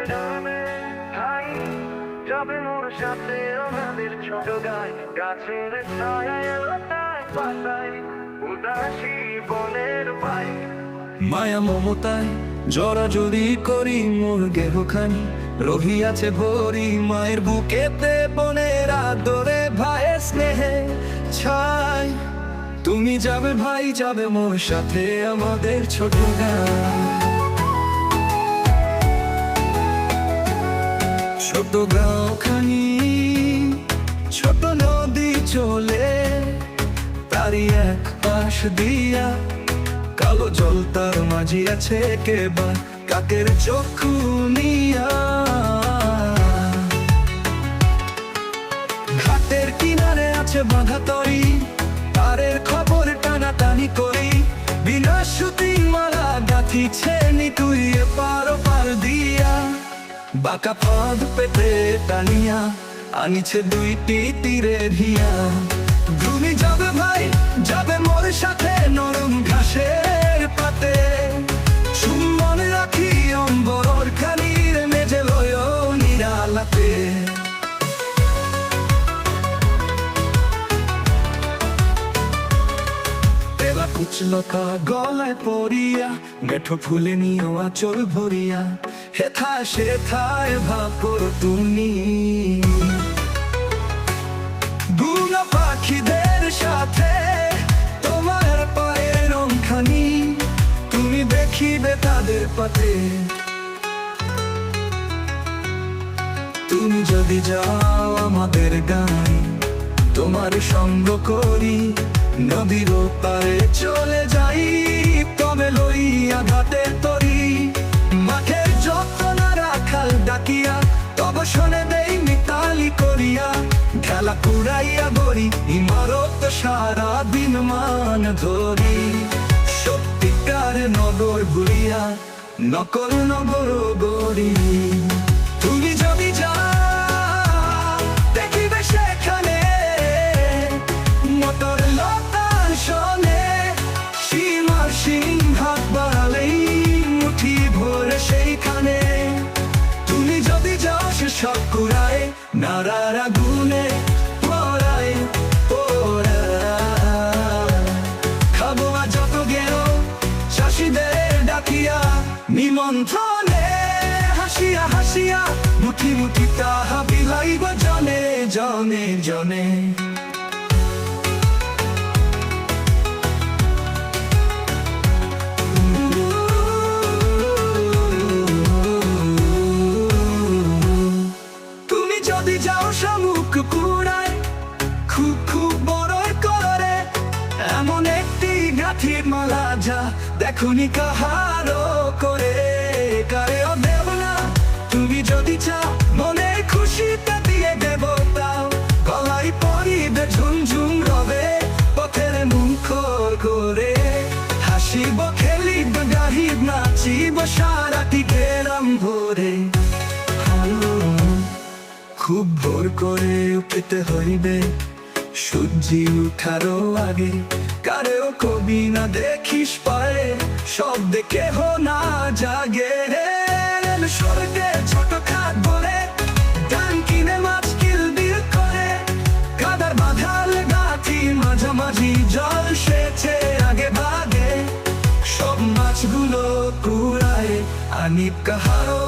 জানে ভাই যাবে মোর সাথে আমাদের ছোট গায়ে গাছের ছায়ায় লতায় পাতায় উদাসী বনের পাই মায়া মমতায় জড়াজড়ি করি মোর গেহখানি রহিয়াছে ভরি মায়ের বুকেতে বোনের আদরে ভাইয়ের স্নেহে ছাই তুমি যাবে ভাই যাবে মোর সাথে আমাদের ছোট গাঁও ছোট গাঁওখানি ছোট নদী চলে তারই এক পাশ দিয়া কালো জল তার মাঝি আছে কেবা কাকের চক্ষু নিয়া ঘাটের কিনারে আছে বাঁধা তরি তারের খবর টানাটানি করি বিনা সুতি মালা গাঁথিছে তুই পার পার দিয়া বাঁকা পথ পেতে টানিয়া আনিছে দুইটি তীরের হিয়া তুমি যাবে ভাই যাবে মোর সাথে নরম ঘাসের পাতে চুম্বন রাখি অম্বর খানির মেজে লয় নিরালাতে তেলা কুচলতা গলায় পড়িয়া মেঠো ফুলে নিও আঁচল ভরিয়া হেথায় সেথায় ভাবর তুমি বুনো পাখিদের সাথে তোমার পায়ের রংখানি তুমি দেখিবে তাদের পাতে তুমি যদি যাও আমাদের গান তোমার সঙ্গ করি নদীর পারে চলে যাই তবে লইয়া ঘাটের তরি মাঠের যত্ন না রাখাল ডাকিয়া তবে শোনে দেই মিতালি করিয়া খেলা কুড়াইয়া বরি ইমারত সারা দিন মান ধরি সত্যিকার নগর ভুলিয়া নকল নগর গড়ি তুমি যদি যাও দেখিবে সেখানে মোটর লতার শোনে সীমার সিংহাত বাড়ালেই মুঠি ভরে সেইখানে তুমি যদি যাও সে সব কুড়ায় নারার আগুনে পড়ায় খাবো আর যত গেও চাষিদের ডাকিয়া নিমন্ত্রণে হাসিয়া হাসিয়া মুঠি মুঠি তাহা বিলাইব জনে জনে জনে কুড়ায় খুব খুব বড় করে এমন একটি গাঁথির মালা যা দেখুনি কাহারও করে কারেও দেব না তুমি যদি চাও মনে খুশিতে দিয়ে দেব তাও গলায় পরিবে ঝুমঝুম রবে পথের মুখর করে হাসিব খেলিব গাহিব নাচিব সারাটি গেরাম ভরে খুব ভোর করে উঠতে হইবে সূর্যি উঠারও আগে কারেও কবি না দেখিস পারে সব দেখে হো না জাগে স্বর্গে ছোট খাট বলে গান কিনে মাছ কিলবিল করে কাদার বাঁধাল গাঁথি মাঝামাঝি জল সেচে আগে ভাগে সব মাছগুলো কুড়ায় আনিব কাহারও